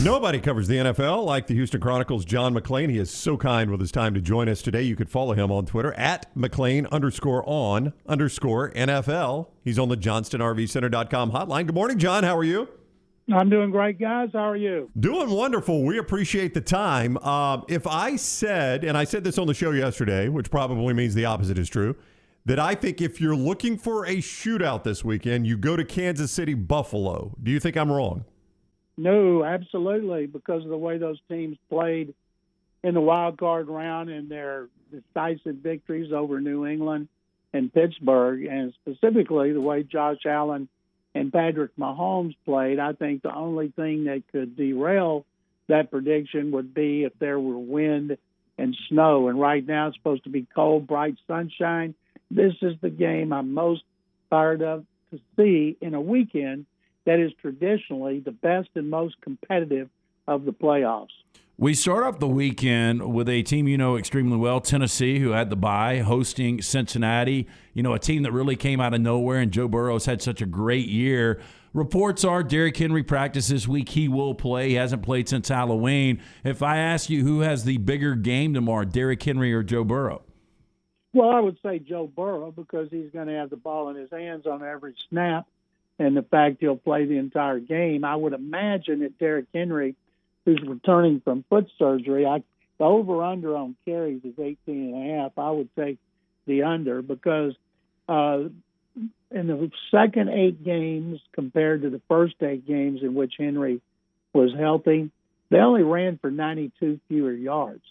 Nobody covers the NFL like the Houston Chronicle's John McClain. He is so kind with his time to join us today. You could follow him on Twitter at McClain_on_NFL. He's on the JohnstonRVCenter.com hotline. Good morning, John. How are you? I'm doing great, guys. How are you? Doing wonderful. We appreciate the time. If I said, and I said this on the show yesterday, which probably means the opposite is true, that I think if you're looking for a shootout this weekend, you go to Kansas City, Buffalo. Do you think I'm wrong? No, absolutely, because of the way those teams played in the wild card round and their decisive victories over New England and Pittsburgh, and specifically the way Josh Allen and Patrick Mahomes played. I think the only thing that could derail that prediction would be if there were wind and snow. And right now it's supposed to be cold, bright sunshine. This is the game I'm most fired up to see in a weekend that is traditionally the best and most competitive of the playoffs. We start off the weekend with a team you know extremely well, Tennessee, who had the bye, hosting Cincinnati, a team that really came out of nowhere, and Joe Burrow's had such a great year. Reports are Derrick Henry practice this week. He will play. He hasn't played since Halloween. If I ask you who has the bigger game tomorrow, Derrick Henry or Joe Burrow? Well, I would say Joe Burrow because he's going to have the ball in his hands on every snap, and the fact he'll play the entire game. I would imagine that Derrick Henry, who's returning from foot surgery, the over-under on carries is 18.5. I would take the under because in the second 8 games compared to the first 8 games in which Henry was healthy, they only ran for 92 fewer yards.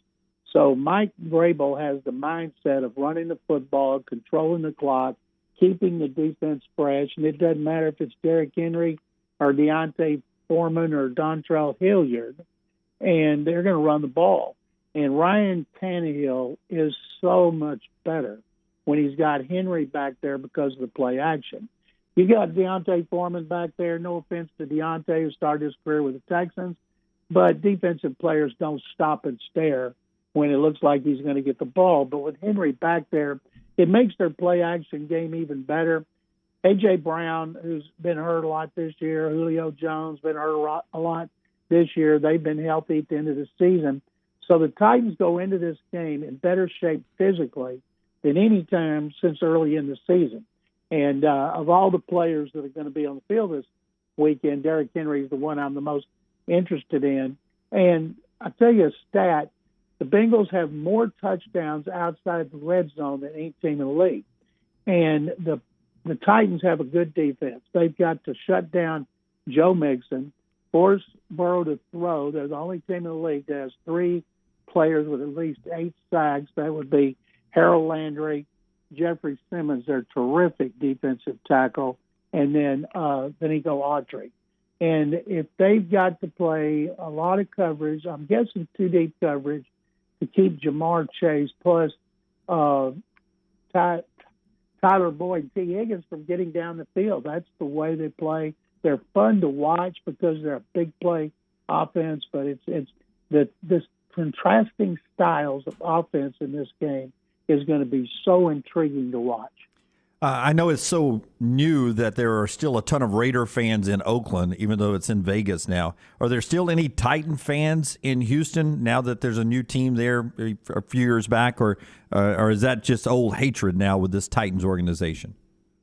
So Mike Vrabel has the mindset of running the football, controlling the clock, keeping the defense fresh, and it doesn't matter if it's Derrick Henry or Deontay Foreman or Dontrell Hilliard, and they're going to run the ball. And Ryan Tannehill is so much better when he's got Henry back there because of the play action. You got Deontay Foreman back there. No offense to Deontay, who started his career with the Texans, but defensive players don't stop and stare when it looks like he's going to get the ball. But with Henry back there, it makes their play action game even better. A.J. Brown, who's been hurt a lot this year, Julio Jones been hurt a lot this year. They've been healthy at the end of the season. So the Titans go into this game in better shape physically than any time since early in the season. And of all the players that are going to be on the field this weekend, Derrick Henry is the one I'm the most interested in. And I'll tell you a stat. The Bengals have more touchdowns outside the red zone than any team in the league. And the Titans have a good defense. They've got to shut down Joe Mixon, force Burrow to throw. They're the only team in the league that has 3 players with at least 8 sacks. That would be Harold Landry, Jeffrey Simmons, their terrific defensive tackle, and then Denico Autry. And if they've got to play a lot of coverage, I'm guessing 2 deep coverage, to keep Jamar Chase plus Tyler Boyd, T. Higgins from getting down the field. That's the way they play. They're fun to watch because they're a big play offense, but it's this contrasting styles of offense in this game is going to be so intriguing to watch. I know it's so new that there are still a ton of Raider fans in Oakland, even though it's in Vegas now. Are there still any Titan fans in Houston now that there's a new team there a few years back, or is that just old hatred now with this Titans organization?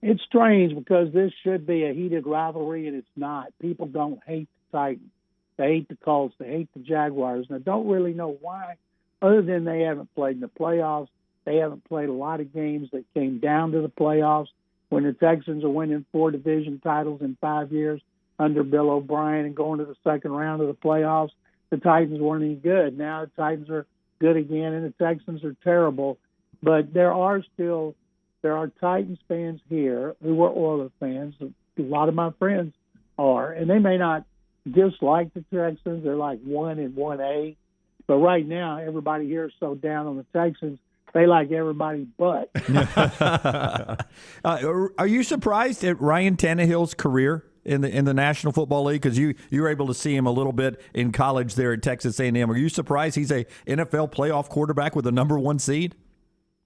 It's strange because this should be a heated rivalry, and it's not. People don't hate the Titans. They hate the Colts. They hate the Jaguars. And I don't really know why, other than they haven't played in the playoffs. They haven't played a lot of games that came down to the playoffs when the Texans are winning 4 division titles in 5 years under Bill O'Brien and going to the second round of the playoffs. The Titans weren't any good. Now the Titans are good again, and the Texans are terrible. But there are Titans fans here who are Oilers fans. A lot of my friends are, and they may not dislike the Texans. They're like 1 and 1A. But right now, everybody here is so down on the Texans. They like everybody but. Are you surprised at Ryan Tannehill's career in the National Football League? Because you were able to see him a little bit in college there at Texas A&M. Are you surprised he's a NFL playoff quarterback with a number 1 seed?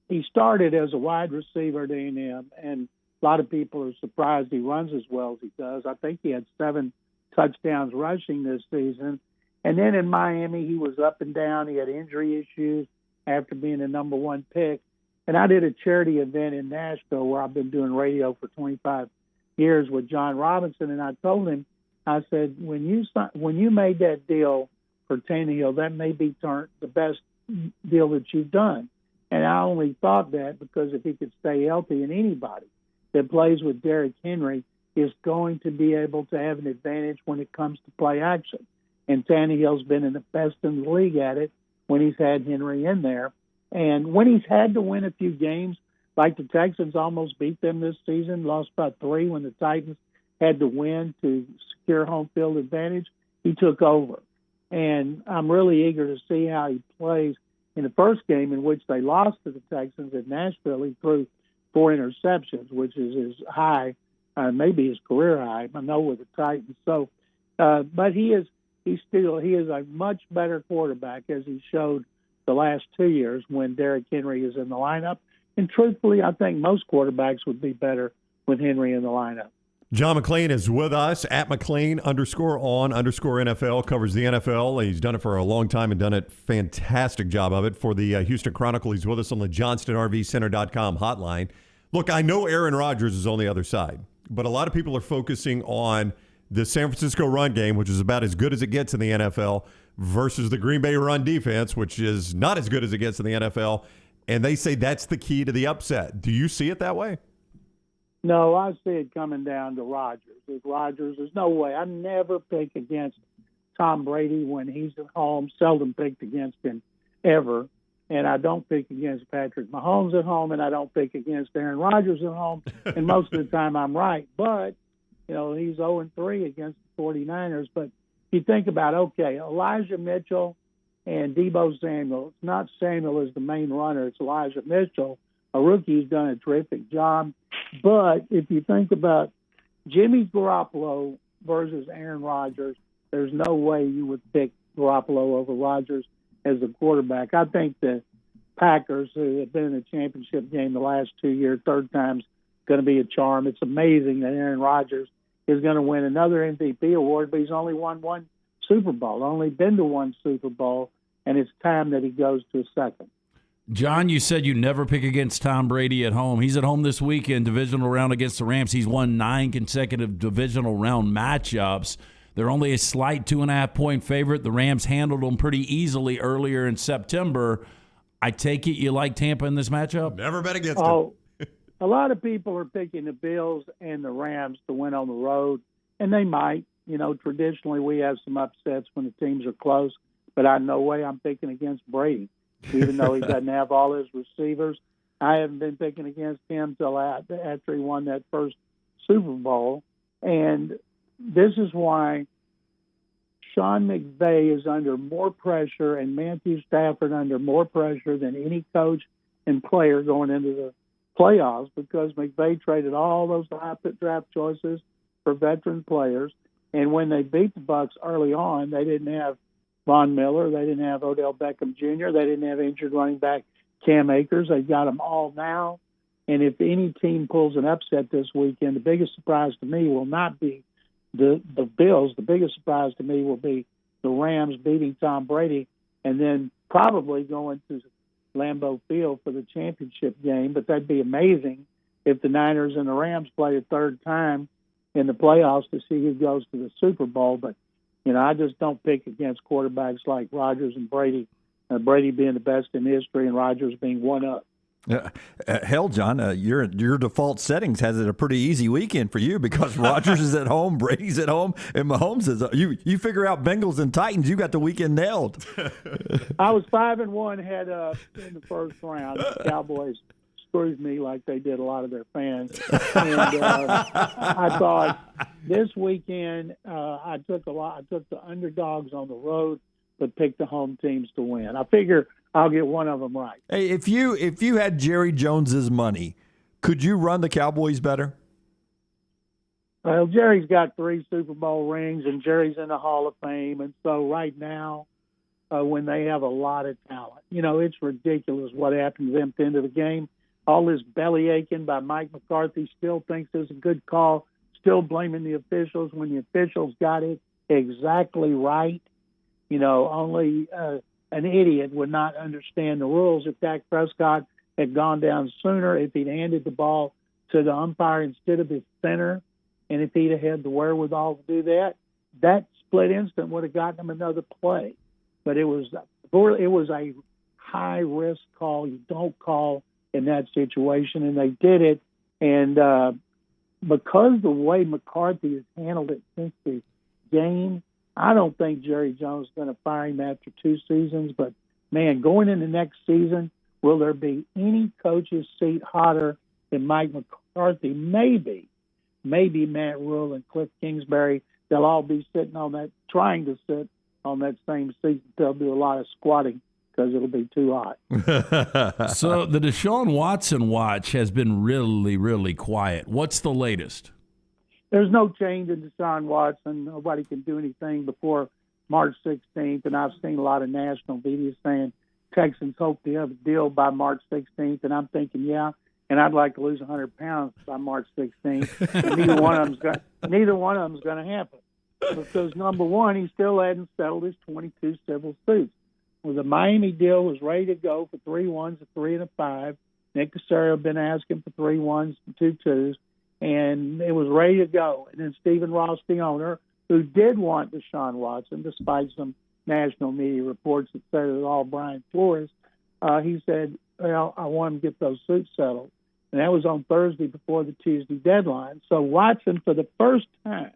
He started as a wide receiver at A&M, and a lot of people are surprised he runs as well as he does. I think he had 7 touchdowns rushing this season. And then in Miami, he was up and down. He had injury issues after being a number one pick. And I did a charity event in Nashville where I've been doing radio for 25 years with John Robinson, and I told him, I said, when you made that deal for Tannehill, that may be the best deal that you've done. And I only thought that because if he could stay healthy, and anybody that plays with Derrick Henry is going to be able to have an advantage when it comes to play action. And Tannehill's been in the best in the league at it when he's had Henry in there. And when he's had to win a few games, like the Texans almost beat them this season, lost by 3 when the Titans had to win to secure home field advantage, he took over. And I'm really eager to see how he plays. In the first game in which they lost to the Texans at Nashville, he threw 4 interceptions, which is his high, maybe his career high, I know, with the Titans. So, but he is a much better quarterback, as he showed the last 2 years when Derrick Henry is in the lineup. And truthfully, I think most quarterbacks would be better with Henry in the lineup. John McClain is with us at McClain_on_NFL, covers the NFL. He's done it for a long time and done a fantastic job of it for the Houston Chronicle. He's with us on the JohnstonRVCenter.com hotline. Look, I know Aaron Rodgers is on the other side, but a lot of people are focusing on the San Francisco run game, which is about as good as it gets in the NFL, versus the Green Bay run defense, which is not as good as it gets in the NFL. And they say that's the key to the upset. Do you see it that way? No, I see it coming down to Rodgers. With Rodgers, there's no way. I never pick against Tom Brady when he's at home, seldom picked against him ever. And I don't pick against Patrick Mahomes at home, and I don't pick against Aaron Rodgers at home. And most of the time I'm right. But, he's 0-3 against the 49ers. But you think about, okay, Elijah Mitchell and Deebo Samuel. It's not Samuel as the main runner. It's Elijah Mitchell. A rookie who's done a terrific job. But if you think about Jimmy Garoppolo versus Aaron Rodgers, there's no way you would pick Garoppolo over Rodgers as a quarterback. I think the Packers, who have been in the championship game the last 2 years, third time's going to be a charm. It's amazing that Aaron Rodgers is going to win another MVP award, but he's only won 1 Super Bowl, only been to 1 Super Bowl, and it's time that he goes to a second. John, you said you never pick against Tom Brady at home. He's at home this weekend, divisional round against the Rams. He's won 9 consecutive divisional round matchups. They're only a slight 2.5-point favorite. The Rams handled them pretty easily earlier in September. I take it you like Tampa in this matchup? Never bet against them. A lot of people are picking the Bills and the Rams to win on the road, and they might. Traditionally we have some upsets when the teams are close, but no way I'm picking against Brady. Even though he doesn't have all his receivers. I haven't been picking against him till after he won that first Super Bowl. And this is why Sean McVay is under more pressure and Matthew Stafford under more pressure than any coach and player going into the playoffs, because McVay traded all those high draft choices for veteran players. And when they beat the Bucs early on, they didn't have Von Miller. They didn't have Odell Beckham Jr. They didn't have injured running back Cam Akers. They've got them all now. And if any team pulls an upset this weekend, the biggest surprise to me will not be the Bills. The biggest surprise to me will be the Rams beating Tom Brady and then probably going to Lambeau Field for the championship game. But that'd be amazing if the Niners and the Rams play a third time in the playoffs to see who goes to the Super Bowl. But I just don't pick against quarterbacks like Rodgers and Brady, Brady being the best in history and Rodgers being one up. Hell, John, your default settings has it a pretty easy weekend for you because Rodgers is at home, Brady's at home, and Mahomes is. You figure out Bengals and Titans, you got the weekend nailed. I was 5-1 head up in the first round. The Cowboys screwed me like they did a lot of their fans. And I thought this weekend I took the underdogs on the road, but picked the home teams to win. I figure I'll get one of them right. Hey, if you had Jerry Jones's money, could you run the Cowboys better? Well, Jerry's got 3 Super Bowl rings, and Jerry's in the Hall of Fame, and so right now, when they have a lot of talent, it's ridiculous what happened to them at the end of the game. All this belly aching by Mike McCarthy, still thinks it's a good call, still blaming the officials when the officials got it exactly right. Only an idiot would not understand the rules. If Dak Prescott had gone down sooner, if he'd handed the ball to the umpire instead of his center, and if he'd have had the wherewithal to do that, that split instant would have gotten him another play. But it was a high-risk call you don't call in that situation, and they did it. And because the way McCarthy has handled it since the game, I don't think Jerry Jones is going to fire him after 2 seasons. But, man, going into next season, will there be any coach's seat hotter than Mike McCarthy? Maybe Matt Rule and Cliff Kingsbury. They'll all be trying to sit on that same seat. They'll do a lot of squatting because it'll be too hot. So the Deshaun Watson watch has been really, really quiet. What's the latest? There's no change in Deshaun Watson. Nobody can do anything before March 16th, and I've seen a lot of national media saying Texans hope to have a deal by March 16th, and I'm thinking, yeah, and I'd like to lose 100 pounds by March 16th. And neither one of them's going to happen because, number one, he still hadn't settled his 22 civil suits. Well, the Miami deal was ready to go for 3 1s, a 3 and a 5. Nick Casario had been asking for 3 1s and 2 2s, and it was ready to go. And then Stephen Ross, the owner, who did want Deshaun Watson, despite some national media reports that said it was all Brian Flores, he said, well, I want him to get those suits settled. And that was on Thursday before the Tuesday deadline. So Watson, for the first time,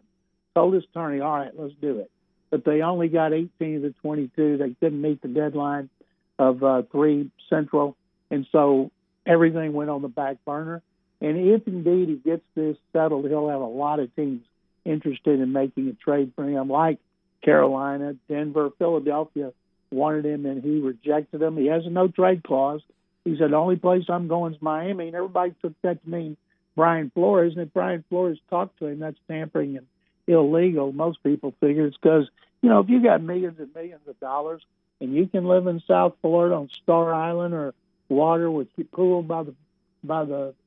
told his attorney, all right, let's do it. But they only got 18 of the 22. They couldn't meet the deadline of 3 Central. And so everything went on the back burner. And if indeed he gets this settled, he'll have a lot of teams interested in making a trade for him, like Carolina, Denver, Philadelphia wanted him, and he rejected him. He has a no-trade clause. He said, the only place I'm going is Miami, and everybody took that to mean Brian Flores. And if Brian Flores talked to him, that's tampering and illegal. Most people figure it's because, if you got millions and millions of dollars and you can live in South Florida on Star Island or water with your pool by the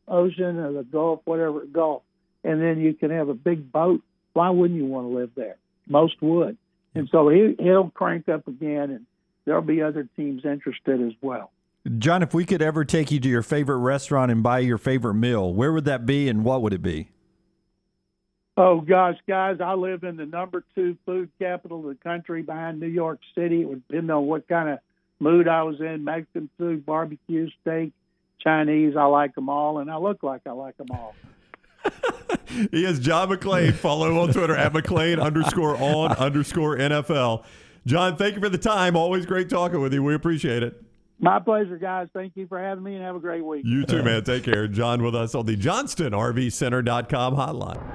ocean or the Gulf, whatever Gulf, and then you can have a big boat, why wouldn't you want to live there? Most would. And so he'll crank up again, and there'll be other teams interested as well. John, if we could ever take you to your favorite restaurant and buy your favorite meal, where would that be and what would it be? Oh, gosh, guys, I live in the number 2 food capital of the country behind New York City. It would depend on what kind of mood I was in, Mexican food, barbecue, steak, Chinese. I like them all, and I look like I like them all. He is John McClain. Follow him on Twitter at McClain_on_NFL. John, thank you for the time. Always great talking with you. We appreciate it. My pleasure, guys. Thank you for having me, and have a great week. You too, man. Take care. John with us on the JohnstonRVCenter.com hotline.